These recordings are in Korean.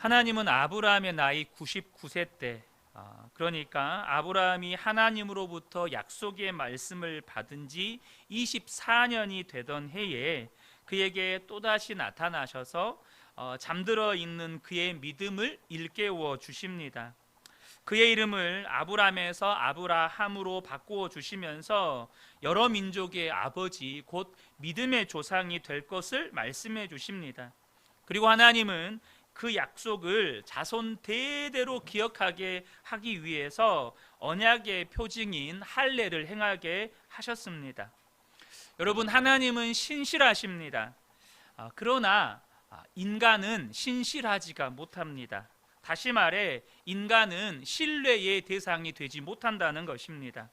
하나님은 아브라함의 나이 99세 때, 그러니까 아브라함이 하나님으로부터 약속의 말씀을 받은 지 24년이 되던 해에 그에게 또다시 나타나셔서 잠들어 있는 그의 믿음을 일깨워 주십니다. 그의 이름을 아브람에서 아브라함으로 바꾸어 주시면서 여러 민족의 아버지 곧 믿음의 조상이 될 것을 말씀해 주십니다. 그리고 하나님은 그 약속을 자손 대대로 기억하게 하기 위해서 언약의 표징인 할례를 행하게 하셨습니다. 여러분, 하나님은 신실하십니다. 그러나 인간은 신실하지가 못합니다. 다시 말해 인간은 신뢰의 대상이 되지 못한다는 것입니다.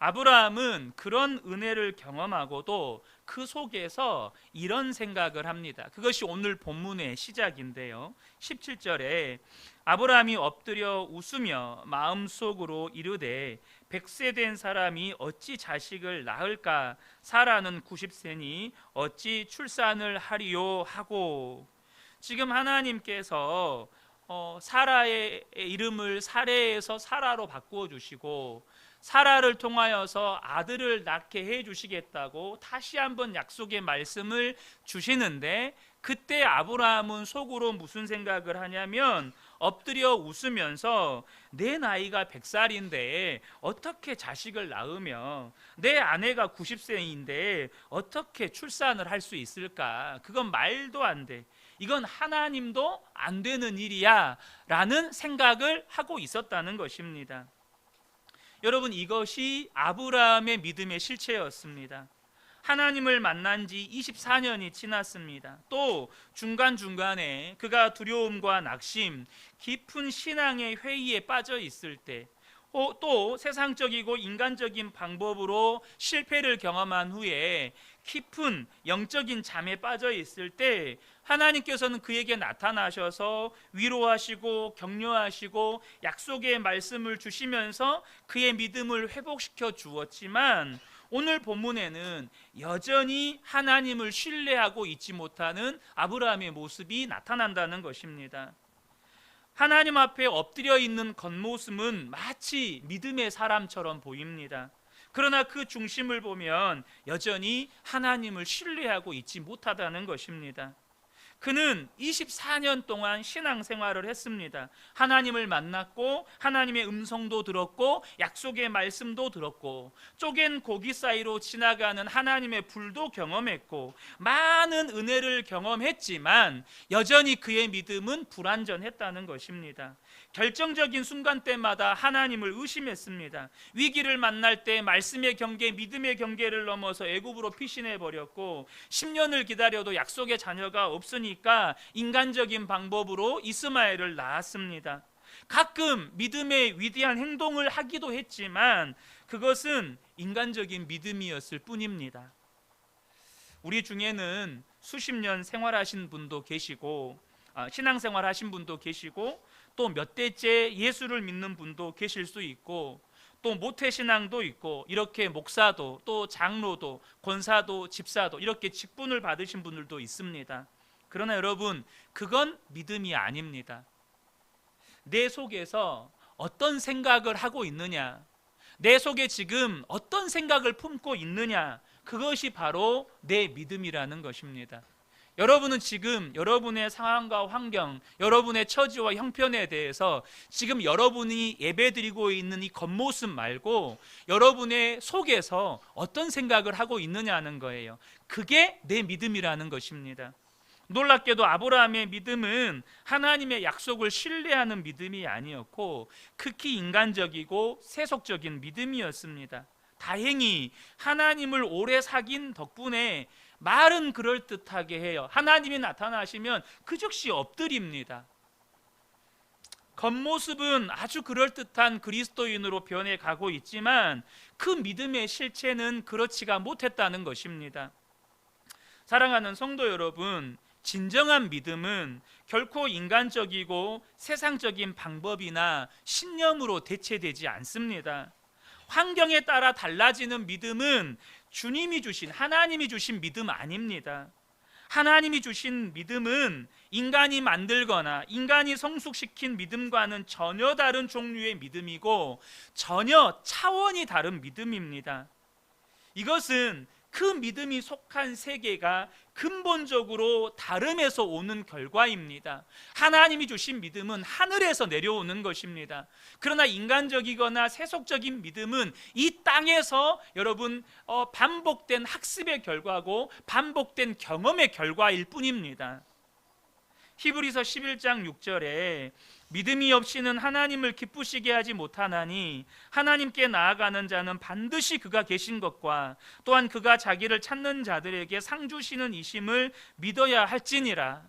아브라함은 그런 은혜를 경험하고도 그 속에서 이런 생각을 합니다. 그것이 오늘 본문의 시작인데요. 17절에 아브라함이 엎드려 웃으며 마음속으로 이르되 100세 된 사람이 어찌 자식을 낳을까? 사라는 90세니 어찌 출산을 하리요? 하고, 지금 하나님께서 사라의 이름을 사레에서 사라로 바꾸어 주시고 사라를 통하여서 아들을 낳게 해 주시겠다고 다시 한번 약속의 말씀을 주시는데, 그때 아브라함은 속으로 무슨 생각을 하냐면 엎드려 웃으면서 내 나이가 100살인데 어떻게 자식을 낳으며 내 아내가 90세인데 어떻게 출산을 할 수 있을까? 그건 말도 안 돼. 이건 하나님도 안 되는 일이야 라는 생각을 하고 있었다는 것입니다. 여러분, 이것이 아브라함의 믿음의 실체였습니다. 하나님을 만난 지 24년이 지났습니다. 또 중간중간에 그가 두려움과 낙심, 깊은 신앙의 회의에 빠져 있을 때, 또 세상적이고 인간적인 방법으로 실패를 경험한 후에 깊은 영적인 잠에 빠져 있을 때 하나님께서는 그에게 나타나셔서 위로하시고 격려하시고 약속의 말씀을 주시면서 그의 믿음을 회복시켜 주었지만, 오늘 본문에는 여전히 하나님을 신뢰하고 있지 못하는 아브라함의 모습이 나타난다는 것입니다. 하나님 앞에 엎드려 있는 겉모습은 마치 믿음의 사람처럼 보입니다. 그러나 그 중심을 보면 여전히 하나님을 신뢰하고 있지 못하다는 것입니다. 그는 24년 동안 신앙생활을 했습니다. 하나님을 만났고 하나님의 음성도 들었고 약속의 말씀도 들었고 쪼갠 고기 사이로 지나가는 하나님의 불도 경험했고 많은 은혜를 경험했지만 여전히 그의 믿음은 불완전했다는 것입니다. 결정적인 순간 때마다 하나님을 의심했습니다. 위기를 만날 때 말씀의 경계, 믿음의 경계를 넘어서 애굽으로 피신해버렸고 10년을 기다려도 약속의 자녀가 없으니까 인간적인 방법으로 이스마엘을 낳았습니다. 가끔 믿음의 위대한 행동을 하기도 했지만 그것은 인간적인 믿음이었을 뿐입니다. 우리 중에는 수십 년 생활하신 분도 계시고 신앙생활 하신 분도 계시고 또 몇 대째 예수를 믿는 분도 계실 수 있고 또 모태신앙도 있고 이렇게 목사도 또 장로도 권사도 집사도 이렇게 직분을 받으신 분들도 있습니다. 그러나 여러분, 그건 믿음이 아닙니다. 내 속에서 어떤 생각을 하고 있느냐, 내 속에 지금 어떤 생각을 품고 있느냐, 그것이 바로 내 믿음이라는 것입니다. 여러분은 지금 여러분의 상황과 환경, 여러분의 처지와 형편에 대해서 지금 여러분이 예배드리고 있는 이 겉모습 말고 여러분의 속에서 어떤 생각을 하고 있느냐는 거예요. 그게 내 믿음이라는 것입니다. 놀랍게도 아브라함의 믿음은 하나님의 약속을 신뢰하는 믿음이 아니었고 극히 인간적이고 세속적인 믿음이었습니다. 다행히 하나님을 오래 사귄 덕분에 말은 그럴듯하게 해요. 하나님이 나타나시면 그 즉시 엎드립니다. 겉모습은 아주 그럴듯한 그리스도인으로 변해가고 있지만 그 믿음의 실체는 그렇지가 못했다는 것입니다. 사랑하는 성도 여러분, 진정한 믿음은 결코 인간적이고 세상적인 방법이나 신념으로 대체되지 않습니다. 환경에 따라 달라지는 믿음은 주님이 주신, 하나님이 주신 믿음 아닙니다. 하나님이 주신 믿음은 인간이 만들거나 인간이 성숙시킨 믿음과는 전혀 다른 종류의 믿음이고 전혀 차원이 다른 믿음입니다. 이것은 그 믿음이 속한 세계가 근본적으로 다름에서 오는 결과입니다. 하나님이 주신 믿음은 하늘에서 내려오는 것입니다. 그러나 인간적이거나 세속적인 믿음은 이 땅에서 여러분 반복된 학습의 결과고 반복된 경험의 결과일 뿐입니다. 히브리서 11장 6절에 믿음이 없이는 하나님을 기쁘시게 하지 못하나니 하나님께 나아가는 자는 반드시 그가 계신 것과 또한 그가 자기를 찾는 자들에게 상 주시는 이심을 믿어야 할지니라.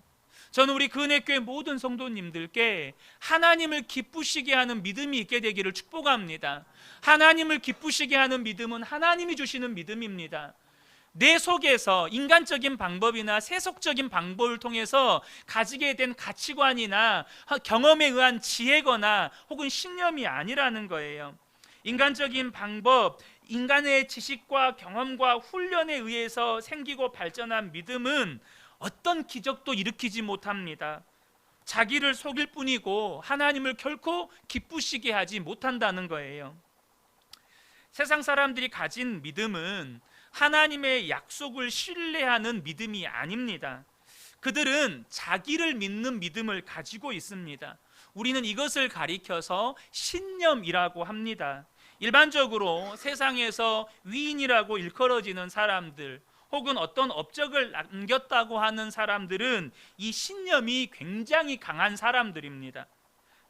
저는 우리 근혜교회 모든 성도님들께 하나님을 기쁘시게 하는 믿음이 있게 되기를 축복합니다. 하나님을 기쁘시게 하는 믿음은 하나님이 주시는 믿음입니다. 내 속에서 인간적인 방법이나 세속적인 방법을 통해서 가지게 된 가치관이나 경험에 의한 지혜거나 혹은 신념이 아니라는 거예요. 인간적인 방법, 인간의 지식과 경험과 훈련에 의해서 생기고 발전한 믿음은 어떤 기적도 일으키지 못합니다. 자기를 속일 뿐이고 하나님을 결코 기쁘시게 하지 못한다는 거예요. 세상 사람들이 가진 믿음은 하나님의 약속을 신뢰하는 믿음이 아닙니다. 그들은 자기를 믿는 믿음을 가지고 있습니다. 우리는 이것을 가리켜서 신념이라고 합니다. 일반적으로 세상에서 위인이라고 일컬어지는 사람들 혹은 어떤 업적을 남겼다고 하는 사람들은 이 신념이 굉장히 강한 사람들입니다.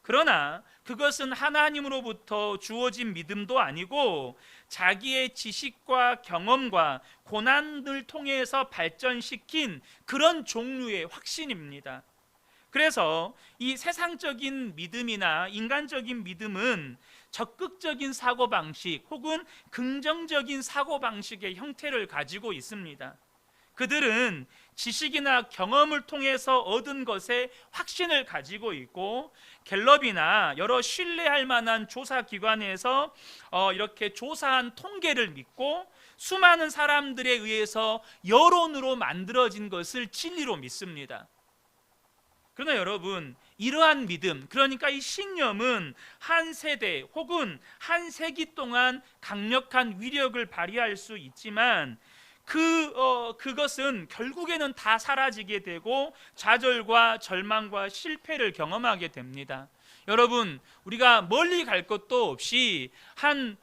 그러나 그것은 하나님으로부터 주어진 믿음도 아니고 자기의 지식과 경험과 고난을 통해서 발전시킨 그런 종류의 확신입니다. 그래서 이 세상적인 믿음이나 인간적인 믿음은 적극적인 사고방식 혹은 긍정적인 사고방식의 형태를 가지고 있습니다. 그들은 지식이나 경험을 통해서 얻은 것에 확신을 가지고 있고 갤럽이나 여러 신뢰할 만한 조사기관에서 이렇게 조사한 통계를 믿고 수많은 사람들에 의해서 여론으로 만들어진 것을 진리로 믿습니다. 그러나 여러분, 이러한 믿음, 그러니까 이 신념은 한 세대 혹은 한 세기 동안 강력한 위력을 발휘할 수 있지만 그것은 결국에는 다 사라지게 되고 좌절과 절망과 실패를 경험하게 됩니다. 여러분, 우리가 멀리 갈 것도 없이 한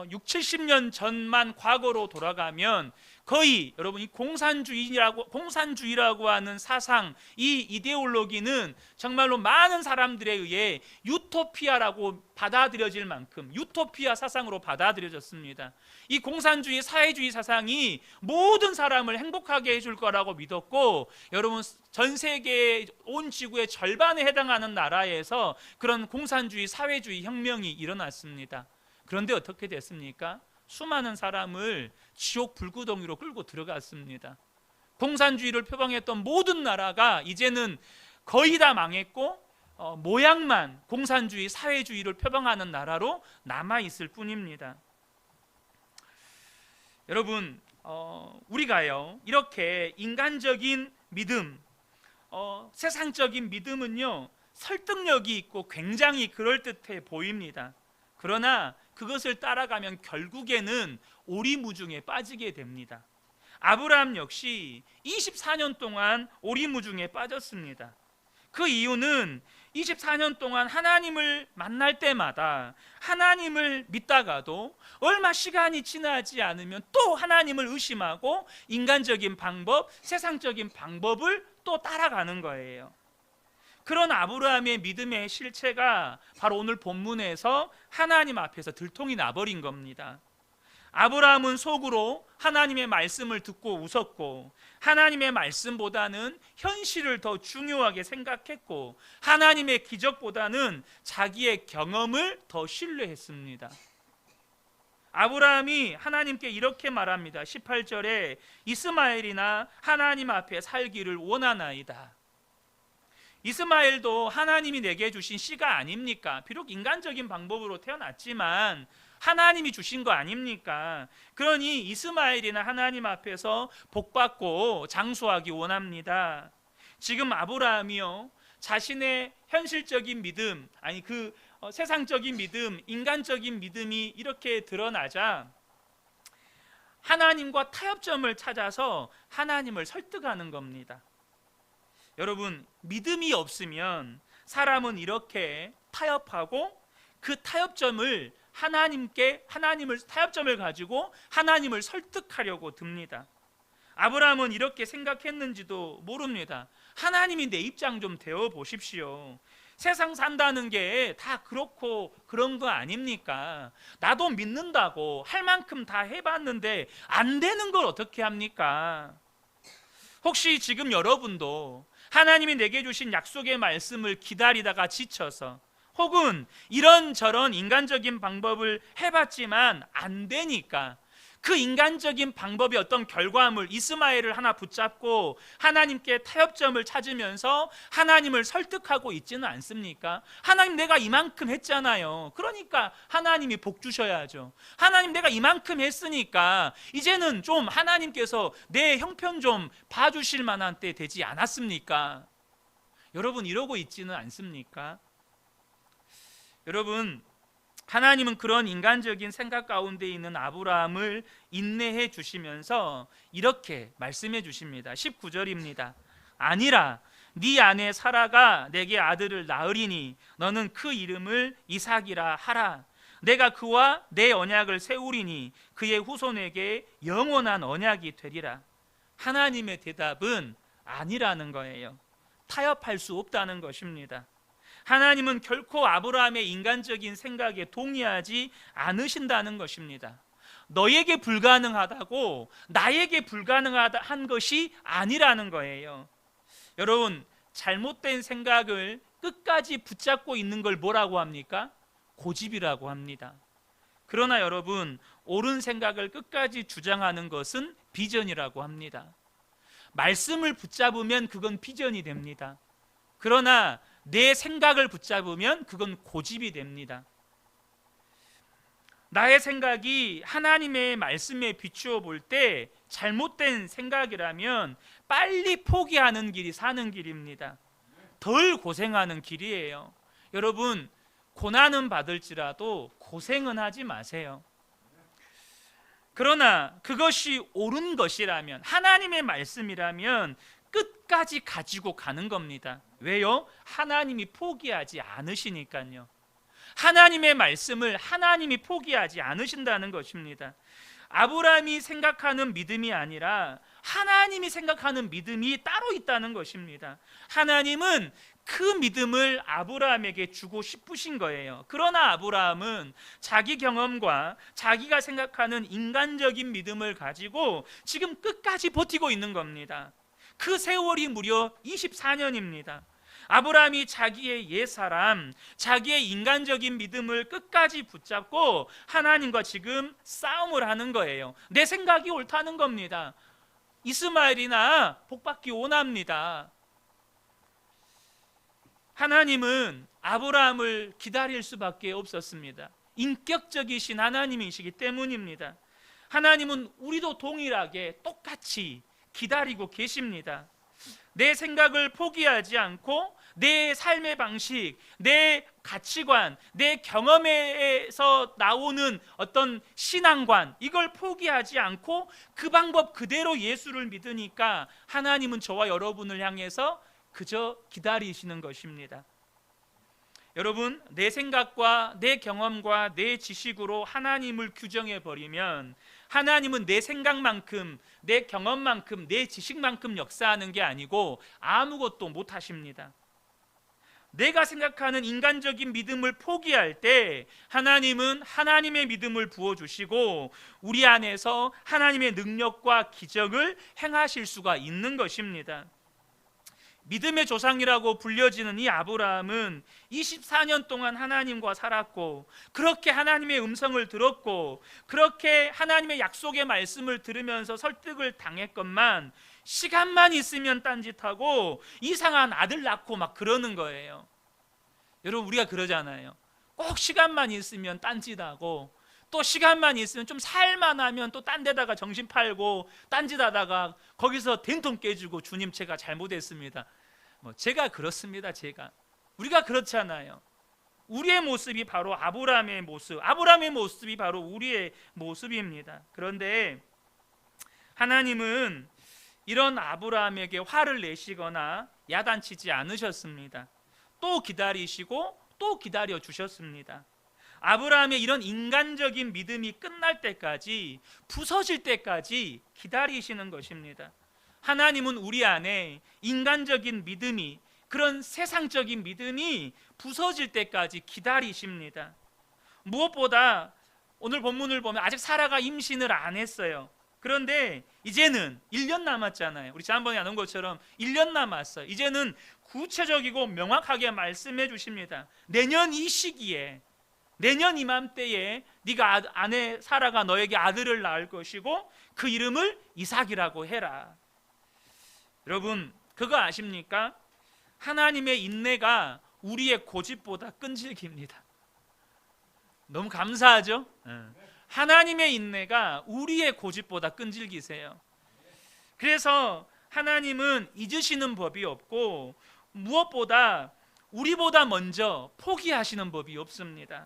6, 70년 전만 과거로 돌아가면 거의 여러분 이 공산주의라고 하는 사상, 이 이데올로기는 정말로 많은 사람들에 의해 유토피아라고 받아들여질 만큼 유토피아 사상으로 받아들여졌습니다. 이 공산주의, 사회주의 사상이 모든 사람을 행복하게 해줄 거라고 믿었고, 여러분 전 세계 온 지구의 절반에 해당하는 나라에서 그런 공산주의, 사회주의 혁명이 일어났습니다. 그런데 어떻게 됐습니까? 수많은 사람을 지옥 불구덩이로 끌고 들어갔습니다. 공산주의를 표방했던 모든 나라가 이제는 거의 다 망했고 모양만 공산주의, 사회주의를 표방하는 나라로 남아있을 뿐입니다. 여러분, 우리가요 이렇게 인간적인 믿음, 세상적인 믿음은요 설득력이 있고 굉장히 그럴듯해 보입니다. 그러나 그것을 따라가면 결국에는 오리무중에 빠지게 됩니다. 아브라함 역시 24년 동안 오리무중에 빠졌습니다. 그 이유는 24년 동안 하나님을 만날 때마다 하나님을 믿다가도 얼마 시간이 지나지 않으면 또 하나님을 의심하고 인간적인 방법, 세상적인 방법을 또 따라가는 거예요. 그런 아브라함의 믿음의 실체가 바로 오늘 본문에서 하나님 앞에서 들통이 나버린 겁니다. 아브라함은 속으로 하나님의 말씀을 듣고 웃었고 하나님의 말씀보다는 현실을 더 중요하게 생각했고 하나님의 기적보다는 자기의 경험을 더 신뢰했습니다. 아브라함이 하나님께 이렇게 말합니다. 18절에 이스마엘이나 하나님 앞에 살기를 원하나이다. 이스마엘도 하나님이 내게 주신 씨가 아닙니까? 비록 인간적인 방법으로 태어났지만 하나님이 주신 거 아닙니까? 그러니 이스마엘이나 하나님 앞에서 복받고 장수하기 원합니다. 지금 아브라함이요, 자신의 현실적인 믿음, 아니 세상적인 믿음, 인간적인 믿음이 이렇게 드러나자 하나님과 타협점을 찾아서 하나님을 설득하는 겁니다. 여러분, 믿음이 없으면 사람은 이렇게 타협하고 그 타협점을 타협점을 가지고 하나님을 설득하려고 듭니다. 아브라함은 이렇게 생각했는지도 모릅니다. 하나님이 내 입장 좀 되어 보십시오. 세상 산다는 게 다 그렇고 그런 거 아닙니까? 나도 믿는다고 할 만큼 다 해봤는데 안 되는 걸 어떻게 합니까? 혹시 지금 여러분도 하나님이 내게 주신 약속의 말씀을 기다리다가 지쳐서, 혹은 이런저런 인간적인 방법을 해봤지만 안 되니까 그 인간적인 방법의 어떤 결과물, 이스마엘을 하나 붙잡고 하나님께 타협점을 찾으면서 하나님을 설득하고 있지는 않습니까? 하나님, 내가 이만큼 했잖아요. 그러니까 하나님이 복 주셔야죠. 하나님, 내가 이만큼 했으니까 이제는 좀 하나님께서 내 형편 좀 봐주실 만한 때 되지 않았습니까? 여러분, 이러고 있지는 않습니까? 여러분, 하나님은 그런 인간적인 생각 가운데 있는 아브라함을 인내해 주시면서 이렇게 말씀해 주십니다. 19절입니다. 아니라 네 아내 사라가 내게 아들을 낳으리니 너는 그 이름을 이삭이라 하라. 내가 그와 내 언약을 세우리니 그의 후손에게 영원한 언약이 되리라. 하나님의 대답은 아니라는 거예요. 타협할 수 없다는 것입니다. 하나님은 결코 아브라함의 인간적인 생각에 동의하지 않으신다는 것입니다. 너에게 불가능하다고 나에게 불가능한 것이 아니라는 거예요. 여러분, 잘못된 생각을 끝까지 붙잡고 있는 걸 뭐라고 합니까? 고집이라고 합니다. 그러나 여러분, 옳은 생각을 끝까지 주장하는 것은 비전이라고 합니다. 말씀을 붙잡으면 그건 비전이 됩니다. 그러나 내 생각을 붙잡으면 그건 고집이 됩니다. 나의 생각이 하나님의 말씀에 비추어 볼 때 잘못된 생각이라면 빨리 포기하는 길이 사는 길입니다. 덜 고생하는 길이에요. 여러분, 고난은 받을지라도 고생은 하지 마세요. 그러나 그것이 옳은 것이라면, 하나님의 말씀이라면 끝까지 가지고 가는 겁니다. 왜요? 하나님이 포기하지 않으시니까요. 하나님의 말씀을 하나님이 포기하지 않으신다는 것입니다. 아브라함이 생각하는 믿음이 아니라 하나님이 생각하는 믿음이 따로 있다는 것입니다. 하나님은 그 믿음을 아브라함에게 주고 싶으신 거예요. 그러나 아브라함은 자기 경험과 자기가 생각하는 인간적인 믿음을 가지고 지금 끝까지 버티고 있는 겁니다. 그 세월이 무려 24년입니다. 아브라함이 자기의 옛사람, 자기의 인간적인 믿음을 끝까지 붙잡고 하나님과 지금 싸움을 하는 거예요. 내 생각이 옳다는 겁니다. 이스마엘이나 복받기 원합니다. 하나님은 아브라함을 기다릴 수밖에 없었습니다. 인격적이신 하나님이시기 때문입니다. 하나님은 우리도 동일하게 똑같이 기다리고 계십니다. 내 생각을 포기하지 않고 내 삶의 방식, 내 가치관, 내 경험에서 나오는 어떤 신앙관, 이걸 포기하지 않고 그 방법 그대로 예수를 믿으니까 하나님은 저와 여러분을 향해서 그저 기다리시는 것입니다. 여러분, 내 생각과 내 경험과 내 지식으로 하나님을 규정해 버리면 하나님은 내 생각만큼, 내 경험만큼, 내 지식만큼 역사하는 게 아니고 아무것도 못 하십니다. 내가 생각하는 인간적인 믿음을 포기할 때 하나님은 하나님의 믿음을 부어주시고 우리 안에서 하나님의 능력과 기적을 행하실 수가 있는 것입니다. 믿음의 조상이라고 불려지는 이 아브라함은 24년 동안 하나님과 살았고, 그렇게 하나님의 음성을 들었고, 그렇게 하나님의 약속의 말씀을 들으면서 설득을 당했건만 시간만 있으면 딴짓하고 이상한 아들 낳고 막 그러는 거예요. 여러분, 우리가 그러잖아요. 꼭 시간만 있으면 딴짓하고 또 시간만 있으면 좀 살만하면 또 딴 데다가 정신 팔고 딴짓하다가 거기서 된통 깨지고 주님 제가 잘못했습니다. 제가 그렇습니다. 우리가 그렇잖아요. 우리의 모습이 바로 아브라함의 모습, 아브라함의 모습이 바로 우리의 모습입니다. 그런데 하나님은 이런 아브라함에게 화를 내시거나 야단치지 않으셨습니다. 또 기다리시고 또 기다려 주셨습니다. 아브라함의 이런 인간적인 믿음이 끝날 때까지, 부서질 때까지 기다리시는 것입니다. 하나님은 우리 안에 인간적인 믿음이, 그런 세상적인 믿음이 부서질 때까지 기다리십니다. 무엇보다 오늘 본문을 보면 아직 사라가 임신을 안 했어요. 그런데 이제는 1년 남았잖아요. 우리 지난번에 나눈 것처럼 1년 남았어요. 이제는 구체적이고 명확하게 말씀해 주십니다. 내년 이 시기에, 내년 이맘때에 네가 아내 사라가 너에게 아들을 낳을 것이고 그 이름을 이삭이라고 해라. 여러분, 그거 아십니까? 하나님의 인내가 우리의 고집보다 끈질깁니다. 너무 감사하죠? 하나님의 인내가 우리의 고집보다 끈질기세요. 그래서 하나님은 잊으시는 법이 없고 무엇보다 우리보다 먼저 포기하시는 법이 없습니다.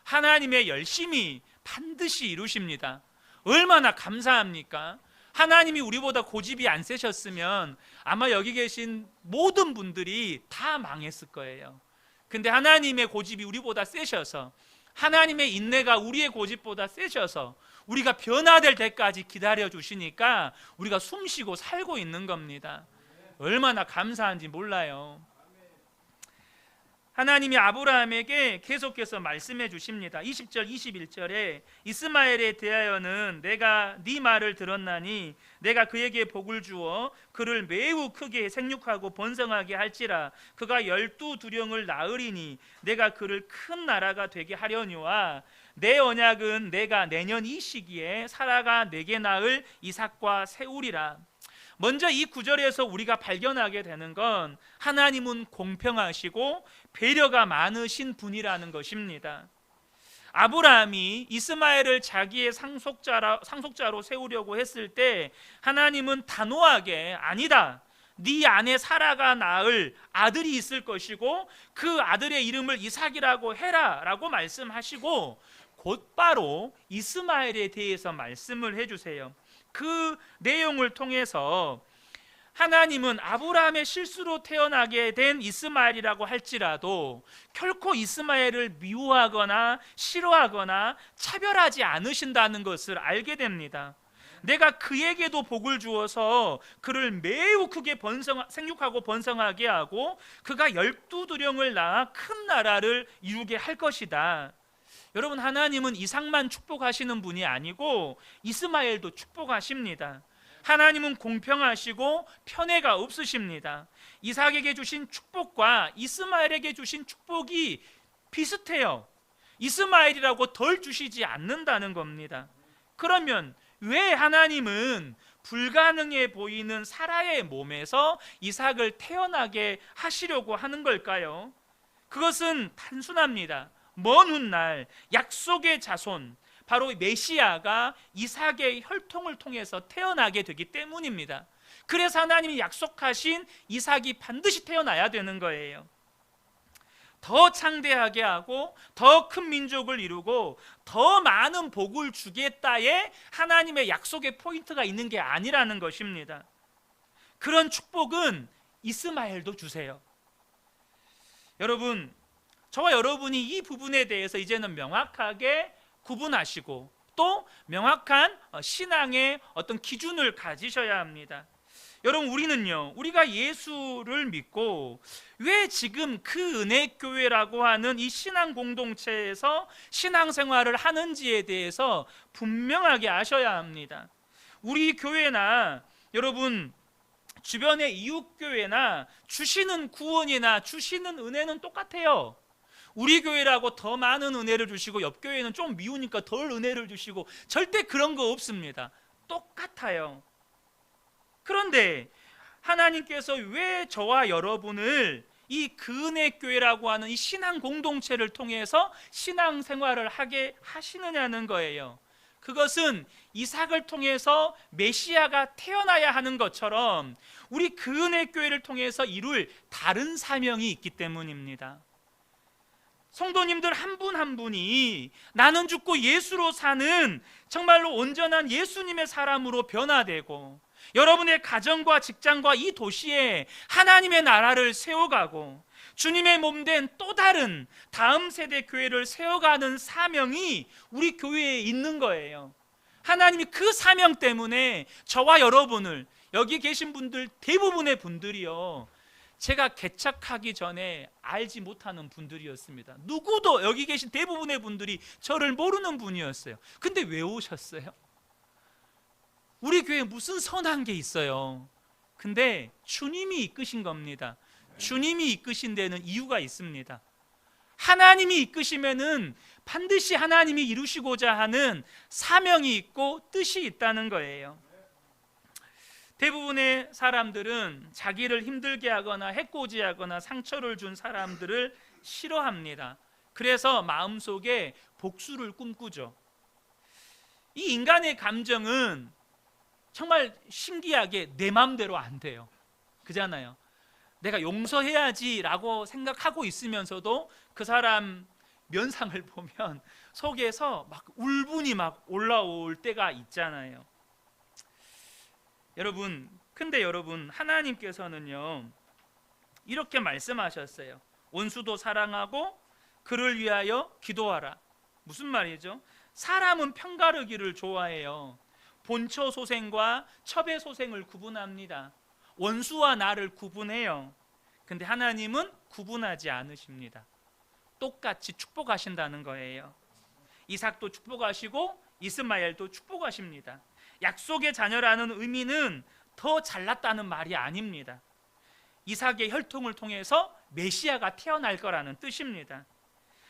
하나님의 열심히 반드시 이루십니다. 얼마나 감사합니까? 하나님이 우리보다 고집이 안 세셨으면 아마 여기 계신 모든 분들이 다 망했을 거예요. 근데 하나님의 고집이 우리보다 세셔서, 하나님의 인내가 우리의 고집보다 세셔서 우리가 변화될 때까지 기다려 주시니까 우리가 숨쉬고 살고 있는 겁니다. 얼마나 감사한지 몰라요. 하나님이 아브라함에게 계속해서 말씀해 주십니다. 20절 21절에 이스마엘에 대하여는 내가 네 말을 들었나니 내가 그에게 복을 주어 그를 매우 크게 생육하고 번성하게 할지라. 그가 12두령을 낳으리니 내가 그를 큰 나라가 되게 하려니와 내 언약은 내가 내년 이 시기에 사라가 내게 낳을 이삭과 세우리라. 먼저 이 구절에서 우리가 발견하게 되는 건 하나님은 공평하시고 배려가 많으신 분이라는 것입니다. 아브라함이 이스마엘을 자기의 상속자로 세우려고 했을 때 하나님은 단호하게 아니다, 네 아내 사라가 낳을 아들이 있을 것이고 그 아들의 이름을 이삭이라고 해라 라고 말씀하시고 곧바로 이스마엘에 대해서 말씀을 해주세요. 그 내용을 통해서 하나님은 아브라함의 실수로 태어나게 된 이스마엘이라고 할지라도 결코 이스마엘을 미워하거나 싫어하거나 차별하지 않으신다는 것을 알게 됩니다. 내가 그에게도 복을 주어서 그를 매우 크게 생육하고 번성하게 하고 그가 12두령을 낳아 큰 나라를 이루게 할 것이다. 여러분, 하나님은 이삭만 축복하시는 분이 아니고 이스마엘도 축복하십니다. 하나님은 공평하시고 편애가 없으십니다. 이삭에게 주신 축복과 이스마엘에게 주신 축복이 비슷해요. 이스마엘이라고 덜 주시지 않는다는 겁니다. 그러면 왜 하나님은 불가능해 보이는 사라의 몸에서 이삭을 태어나게 하시려고 하는 걸까요? 그것은 단순합니다. 먼 훗날 약속의 자손, 바로 메시아가 이삭의 혈통을 통해서 태어나게 되기 때문입니다. 그래서 하나님이 약속하신 이삭이 반드시 태어나야 되는 거예요. 더 창대하게 하고 더 큰 민족을 이루고 더 많은 복을 주겠다에 하나님의 약속의 포인트가 있는 게 아니라는 것입니다. 그런 축복은 이스마엘도 주세요. 여러분, 저와 여러분이 이 부분에 대해서 이제는 명확하게 구분하시고 또 명확한 신앙의 어떤 기준을 가지셔야 합니다. 여러분, 우리가 예수를 믿고 왜 지금 그 은혜교회라고 하는 이 신앙 공동체에서 신앙생활을 하는지에 대해서 분명하게 아셔야 합니다. 우리 교회나 여러분 주변의 이웃교회나 주시는 구원이나 주시는 은혜는 똑같아요. 우리 교회라고 더 많은 은혜를 주시고 옆 교회는 좀 미우니까 덜 은혜를 주시고 절대 그런 거 없습니다. 똑같아요. 그런데 하나님께서 왜 저와 여러분을 이 그은혜 교회라고 하는 이 신앙 공동체를 통해서 신앙 생활을 하게 하시느냐는 거예요. 그것은 이삭을 통해서 메시아가 태어나야 하는 것처럼 우리 그은혜 교회를 통해서 이룰 다른 사명이 있기 때문입니다. 성도님들 한 분 한 분이 나는 죽고 예수로 사는 정말로 온전한 예수님의 사람으로 변화되고, 여러분의 가정과 직장과 이 도시에 하나님의 나라를 세워가고 주님의 몸된 또 다른 다음 세대 교회를 세워가는 사명이 우리 교회에 있는 거예요. 하나님이 그 사명 때문에 저와 여러분을, 여기 계신 분들 대부분의 분들이요, 제가 개척하기 전에 알지 못하는 분들이었습니다. 누구도, 여기 계신 대부분의 분들이 저를 모르는 분이었어요. 근데 왜 오셨어요? 우리 교회에 무슨 선한 게 있어요? 근데 주님이 이끄신 겁니다. 주님이 이끄신 데는 이유가 있습니다. 하나님이 이끄시면은 반드시 하나님이 이루시고자 하는 사명이 있고 뜻이 있다는 거예요. 대부분의 사람들은 자기를 힘들게 하거나 해코지하거나 상처를 준 사람들을 싫어합니다. 그래서 마음속에 복수를 꿈꾸죠. 이 인간의 감정은 정말 신기하게 내 마음대로 안 돼요. 그잖아요. 내가 용서해야지 라고 생각하고 있으면서도 그 사람 면상을 보면 속에서 막 울분이 막 올라올 때가 있잖아요. 여러분, 근데 여러분, 하나님께서는요 이렇게 말씀하셨어요. 원수도 사랑하고 그를 위하여 기도하라. 무슨 말이죠? 사람은 편가르기를 좋아해요. 본처 소생과 첩의 소생을 구분합니다. 원수와 나를 구분해요. 근데 하나님은 구분하지 않으십니다. 똑같이 축복하신다는 거예요. 이삭도 축복하시고 이스마엘도 축복하십니다. 약속의 자녀라는 의미는 더 잘났다는 말이 아닙니다. 이삭의 혈통을 통해서 메시아가 태어날 거라는 뜻입니다.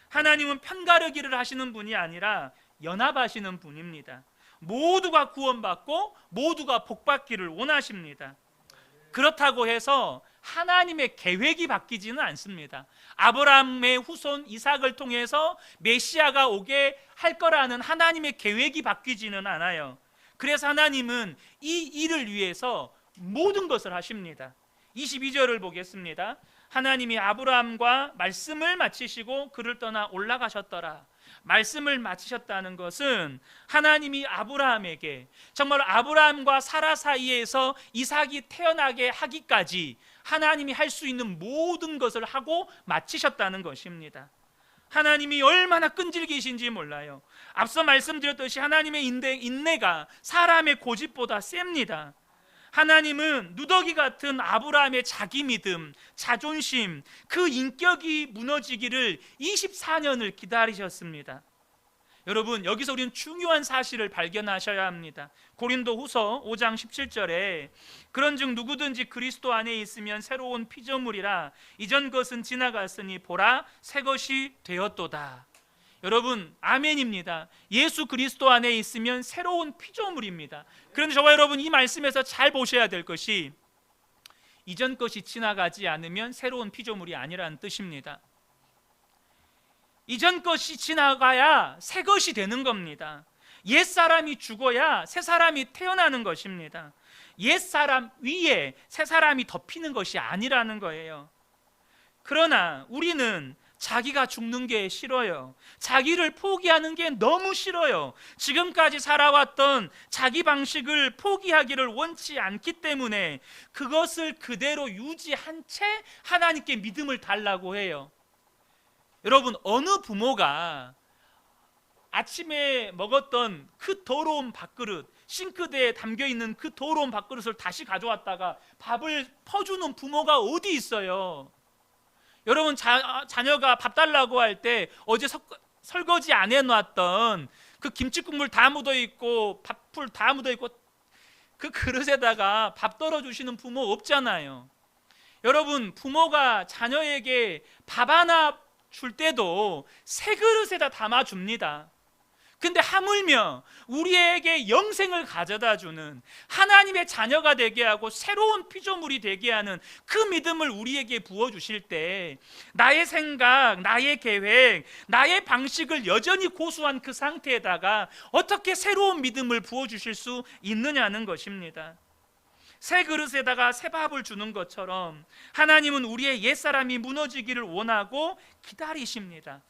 하나님은 편가르기를 하시는 분이 아니라 연합하시는 분입니다. 모두가 구원받고 모두가 복받기를 원하십니다. 그렇다고 해서 하나님의 계획이 바뀌지는 않습니다. 아브라함의 후손 이삭을 통해서 메시아가 오게 할 거라는 하나님의 계획이 바뀌지는 않아요. 그래서 하나님은 이 일을 위해서 모든 것을 하십니다. 22절을 보겠습니다. 하나님이 아브라함과 말씀을 마치시고 그를 떠나 올라가셨더라. 말씀을 마치셨다는 것은 하나님이 아브라함에게 정말 아브라함과 사라 사이에서 이삭이 태어나게 하기까지 하나님이 할 수 있는 모든 것을 하고 마치셨다는 것입니다. 하나님이 얼마나 끈질기신지 몰라요. 앞서 말씀드렸듯이 하나님의 인내가 사람의 고집보다 셉니다. 하나님은 누더기 같은 아브라함의 자기 믿음, 자존심, 그 인격이 무너지기를 24년을 기다리셨습니다. 여러분, 여기서 우리는 중요한 사실을 발견하셔야 합니다. 고린도후서 5장 17절에 그런즉 누구든지 그리스도 안에 있으면 새로운 피조물이라 이전 것은 지나갔으니 보라 새 것이 되었도다. 여러분, 아멘입니다. 예수 그리스도 안에 있으면 새로운 피조물입니다. 그런데 저와 여러분, 이 말씀에서 잘 보셔야 될 것이 이전 것이 지나가지 않으면 새로운 피조물이 아니라는 뜻입니다. 이전 것이 지나가야 새 것이 되는 겁니다. 옛사람이 죽어야 새 사람이 태어나는 것입니다. 옛사람 위에 새 사람이 덮이는 것이 아니라는 거예요. 그러나 우리는 자기가 죽는 게 싫어요. 자기를 포기하는 게 너무 싫어요. 지금까지 살아왔던 자기 방식을 포기하기를 원치 않기 때문에 그것을 그대로 유지한 채 하나님께 믿음을 달라고 해요. 여러분, 어느 부모가 아침에 먹었던 그 더러운 밥그릇, 싱크대에 담겨있는 그 더러운 밥그릇을 다시 가져왔다가 밥을 퍼주는 부모가 어디 있어요? 여러분, 자녀가 밥 달라고 할 때 어제 설거지 안 해놨던 그 김치국물 다 묻어있고 밥풀 다 묻어있고 그 그릇에다가 밥 덜어주시는 부모 없잖아요. 여러분, 부모가 자녀에게 밥 하나 줄 때도 새 그릇에다 담아줍니다. 근데 하물며 우리에게 영생을 가져다 주는, 하나님의 자녀가 되게 하고 새로운 피조물이 되게 하는 그 믿음을 우리에게 부어주실 때 나의 생각, 나의 계획, 나의 방식을 여전히 고수한 그 상태에다가 어떻게 새로운 믿음을 부어주실 수 있느냐는 것입니다. 새 그릇에다가 새 밥을 주는 것처럼 하나님은 우리의 옛사람이 무너지기를 원하고 기다리십니다.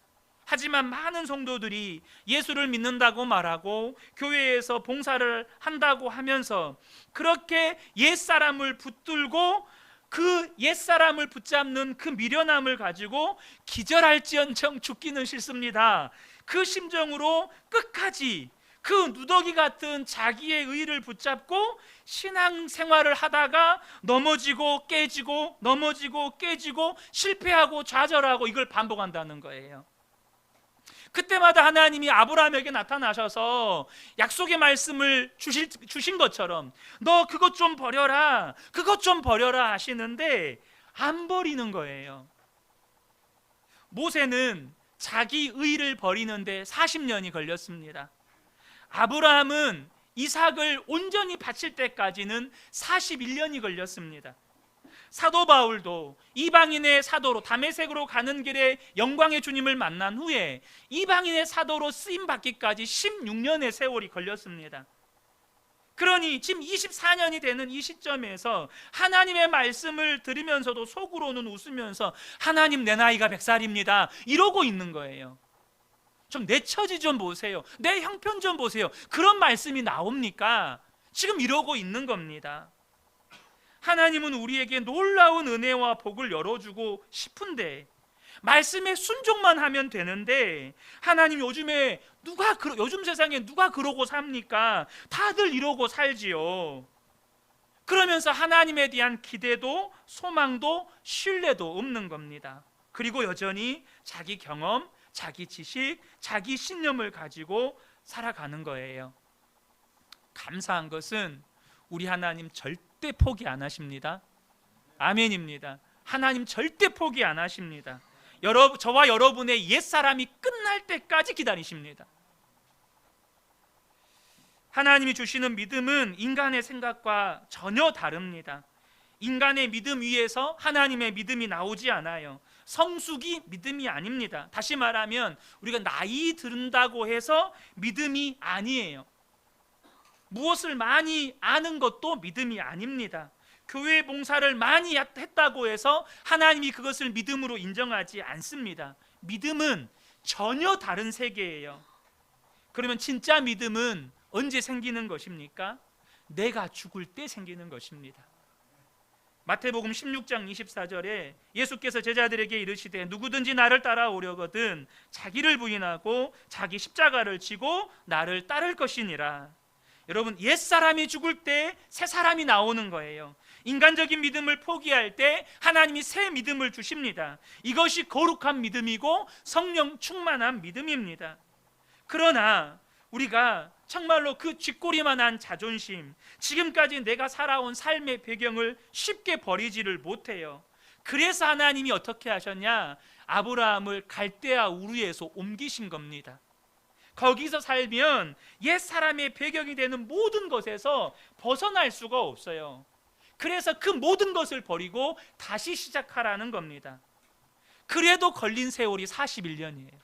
하지만 많은 성도들이 예수를 믿는다고 말하고 교회에서 봉사를 한다고 하면서 그렇게 옛사람을 붙들고 그 옛사람을 붙잡는 그 미련함을 가지고 기절할지언정 죽기는 싫습니다. 그 심정으로 끝까지 그 누더기 같은 자기의 의를 붙잡고 신앙생활을 하다가 넘어지고 깨지고 넘어지고 깨지고 실패하고 좌절하고 이걸 반복한다는 거예요. 그때마다 하나님이 아브라함에게 나타나셔서 약속의 말씀을 주신 것처럼 너 그것 좀 버려라, 그것 좀 버려라 하시는데 안 버리는 거예요. 모세는 자기 의를 버리는데 40년이 걸렸습니다. 아브라함은 이삭을 온전히 바칠 때까지는 41년이 걸렸습니다. 사도 바울도 이방인의 사도로 다메섹으로 가는 길에 영광의 주님을 만난 후에 이방인의 사도로 쓰임 받기까지 16년의 세월이 걸렸습니다. 그러니 지금 24년이 되는 이 시점에서 하나님의 말씀을 들으면서도 속으로는 웃으면서 하나님 내 나이가 100살입니다 이러고 있는 거예요. 좀 내 처지 좀 보세요, 내 형편 좀 보세요. 그런 말씀이 나옵니까? 지금 이러고 있는 겁니다. 하나님은 우리에게 놀라운 은혜와 복을 열어주고 싶은데 말씀에 순종만 하면 되는데 하나님 요즘 세상에 누가 그러고 삽니까? 다들 이러고 살지요. 그러면서 하나님에 대한 기대도 소망도 신뢰도 없는 겁니다. 그리고 여전히 자기 경험, 자기 지식, 자기 신념을 가지고 살아가는 거예요. 감사한 것은 우리 하나님 절대 포기 안 하십니다. 아멘입니다. 하나님 절대 포기 안 하십니다. 저와 여러분의 옛사람이 끝날 때까지 기다리십니다. 하나님이 주시는 믿음은 인간의 생각과 전혀 다릅니다. 인간의 믿음 위에서 하나님의 믿음이 나오지 않아요. 성숙이 믿음이 아닙니다. 다시 말하면 우리가 나이 든다고 해서 믿음이 아니에요. 무엇을 많이 아는 것도 믿음이 아닙니다. 교회 봉사를 많이 했다고 해서 하나님이 그것을 믿음으로 인정하지 않습니다. 믿음은 전혀 다른 세계예요. 그러면 진짜 믿음은 언제 생기는 것입니까? 내가 죽을 때 생기는 것입니다. 마태복음 16장 24절에 예수께서 제자들에게 이르시되 누구든지 나를 따라오려거든 자기를 부인하고 자기 십자가를 지고 나를 따를 것이니라. 여러분, 옛사람이 죽을 때 새 사람이 나오는 거예요. 인간적인 믿음을 포기할 때 하나님이 새 믿음을 주십니다. 이것이 거룩한 믿음이고 성령 충만한 믿음입니다. 그러나 우리가 정말로 그 쥐꼬리만한 자존심, 지금까지 내가 살아온 삶의 배경을 쉽게 버리지를 못해요. 그래서 하나님이 어떻게 하셨냐? 아브라함을 갈대아 우르에서 옮기신 겁니다. 거기서 살면 옛 사람의 배경이 되는 모든 것에서 벗어날 수가 없어요. 그래서 그 모든 것을 버리고 다시 시작하라는 겁니다. 그래도 걸린 세월이 41년이에요.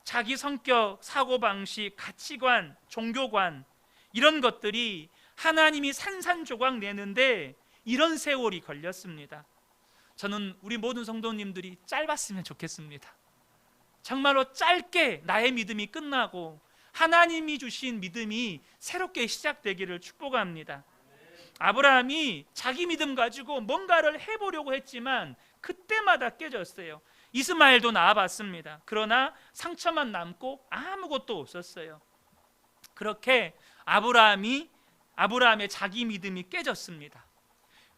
자기 성격, 사고방식, 가치관, 종교관 이런 것들이 하나님이 산산조각 내는데 이런 세월이 걸렸습니다. 저는 우리 모든 성도님들이 짧았으면 좋겠습니다. 정말로 짧게 나의 믿음이 끝나고 하나님이 주신 믿음이 새롭게 시작되기를 축복합니다. 아브라함이 자기 믿음 가지고 뭔가를 해보려고 했지만 그때마다 깨졌어요. 이스마엘도 낳아봤습니다. 그러나 상처만 남고 아무것도 없었어요. 그렇게 아브라함의 자기 믿음이 깨졌습니다.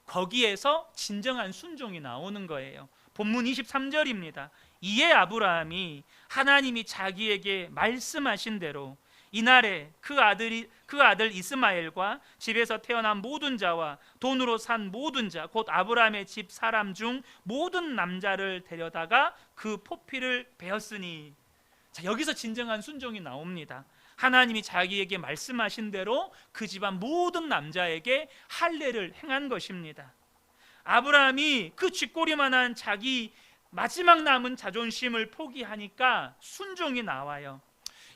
거기에서 진정한 순종이 나오는 거예요. 본문 23절입니다. 이에 아브라함이 하나님이 자기에게 말씀하신 대로 이날에 그 아들 이스마엘과 집에서 태어난 모든 자와 돈으로 산 모든 자 곧 아브라함의 집 사람 중 모든 남자를 데려다가 그 포피를 베었으니, 자, 여기서 진정한 순종이 나옵니다. 하나님이 자기에게 말씀하신 대로 그 집안 모든 남자에게 할례를 행한 것입니다. 아브라함이 그 쥐꼬리만한 자기 마지막 남은 자존심을 포기하니까 순종이 나와요.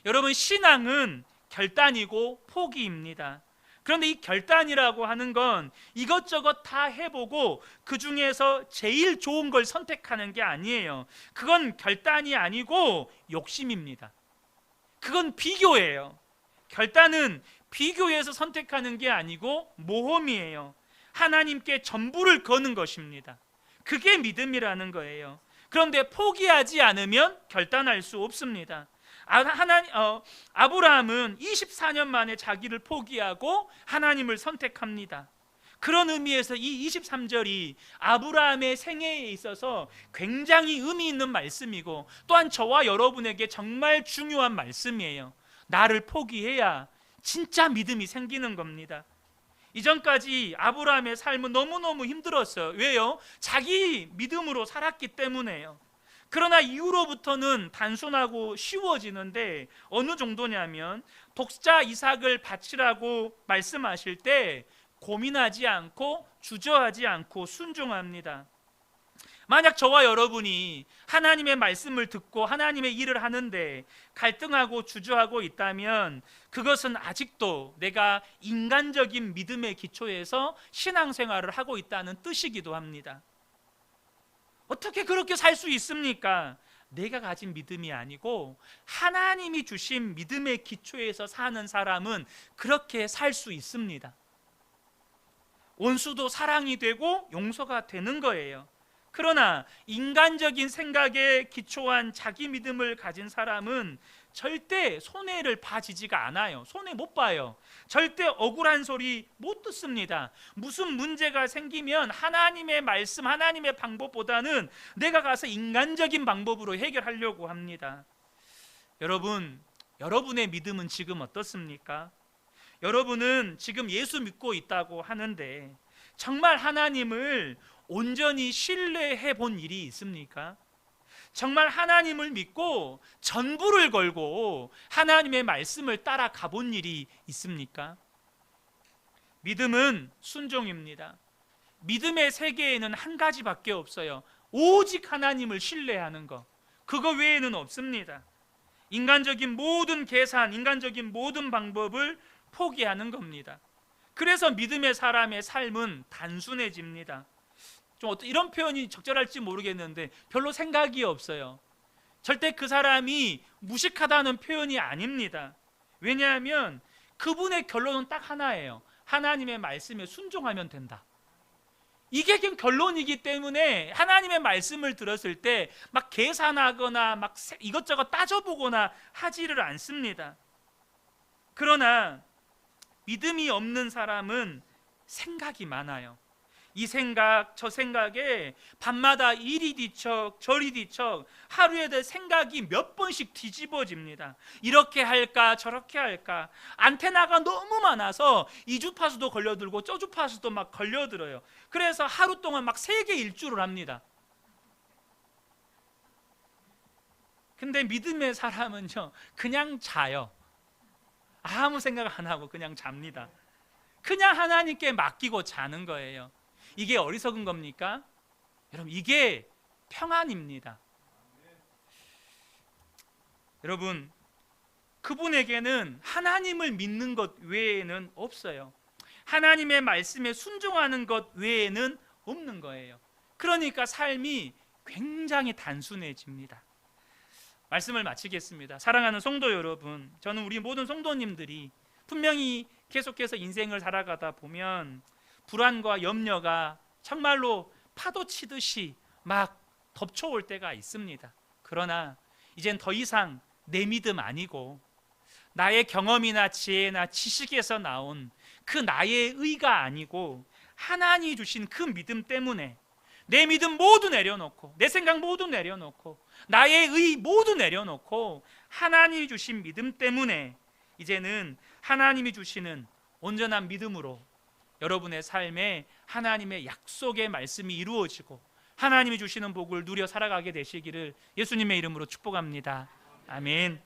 여러분, 신앙은 결단이고 포기입니다. 그런데 이 결단이라고 하는 건 이것저것 다 해보고 그 중에서 제일 좋은 걸 선택하는 게 아니에요. 그건 결단이 아니고 욕심입니다. 그건 비교예요. 결단은 비교해서 선택하는 게 아니고 모험이에요. 하나님께 전부를 거는 것입니다. 그게 믿음이라는 거예요. 그런데 포기하지 않으면 결단할 수 없습니다. 아브라함은 24년 만에 자기를 포기하고 하나님을 선택합니다. 그런 의미에서 이 23절이 아브라함의 생애에 있어서 굉장히 의미 있는 말씀이고, 또한 저와 여러분에게 정말 중요한 말씀이에요. 나를 포기해야 진짜 믿음이 생기는 겁니다. 이전까지 아브라함의 삶은 너무너무 힘들었어요. 왜요? 자기 믿음으로 살았기 때문에요. 그러나 이후로부터는 단순하고 쉬워지는데, 어느 정도냐면 독자 이삭을 바치라고 말씀하실 때 고민하지 않고 주저하지 않고 순종합니다. 만약 저와 여러분이 하나님의 말씀을 듣고 하나님의 일을 하는데 갈등하고 주저하고 있다면 그것은 아직도 내가 인간적인 믿음의 기초에서 신앙생활을 하고 있다는 뜻이기도 합니다. 어떻게 그렇게 살 수 있습니까? 내가 가진 믿음이 아니고 하나님이 주신 믿음의 기초에서 사는 사람은 그렇게 살 수 있습니다. 원수도 사랑이 되고 용서가 되는 거예요. 그러나 인간적인 생각에 기초한 자기 믿음을 가진 사람은 절대 손해를 봐지지가 않아요. 손해 못 봐요. 절대 억울한 소리 못 듣습니다. 무슨 문제가 생기면 하나님의 말씀, 하나님의 방법보다는 내가 가서 인간적인 방법으로 해결하려고 합니다. 여러분, 여러분의 믿음은 지금 어떻습니까? 여러분은 지금 예수 믿고 있다고 하는데 정말 하나님을 온전히 신뢰해 본 일이 있습니까? 정말 하나님을 믿고 전부를 걸고 하나님의 말씀을 따라가 본 일이 있습니까? 믿음은 순종입니다. 믿음의 세계에는 한 가지밖에 없어요. 오직 하나님을 신뢰하는 것. 그거 외에는 없습니다. 인간적인 모든 계산, 인간적인 모든 방법을 포기하는 겁니다. 그래서 믿음의 사람의 삶은 단순해집니다. 좀 이런 표현이 적절할지 모르겠는데 별로 생각이 없어요. 절대 그 사람이 무식하다는 표현이 아닙니다. 왜냐하면 그분의 결론은 딱 하나예요. 하나님의 말씀에 순종하면 된다. 이게 결론이기 때문에 하나님의 말씀을 들었을 때 막 계산하거나 막 이것저것 따져보거나 하지를 않습니다. 그러나 믿음이 없는 사람은 생각이 많아요. 이 생각 저 생각에 밤마다 이리 뒤척 저리 뒤척 하루에 대해 생각이 몇 번씩 뒤집어집니다. 이렇게 할까 저렇게 할까. 안테나가 너무 많아서 이 주파수도 걸려들고 저 주파수도 막 걸려들어요. 그래서 하루 동안 막 세계 일주를 합니다. 근데 믿음의 사람은요 그냥 자요. 아무 생각 안 하고 그냥 잡니다. 그냥 하나님께 맡기고 자는 거예요. 이게 어리석은 겁니까? 여러분, 이게 평안입니다. 여러분, 그분에게는 하나님을 믿는 것 외에는 없어요. 하나님의 말씀에 순종하는 것 외에는 없는 거예요. 그러니까 삶이 굉장히 단순해집니다. 말씀을 마치겠습니다. 사랑하는 성도 여러분, 저는 우리 모든 성도님들이 분명히 계속해서 인생을 살아가다 보면 불안과 염려가 정말로 파도 치듯이 막 덮쳐올 때가 있습니다. 그러나 이젠 더 이상 내 믿음 아니고 나의 경험이나 지혜나 지식에서 나온 그 나의 의가 아니고 하나님이 주신 그 믿음 때문에 내 믿음 모두 내려놓고 내 생각 모두 내려놓고 나의 의 모두 내려놓고 하나님이 주신 믿음 때문에 이제는 하나님이 주시는 온전한 믿음으로 여러분의 삶에 하나님의 약속의 말씀이 이루어지고 하나님이 주시는 복을 누려 살아가게 되시기를 예수님의 이름으로 축복합니다. 아멘.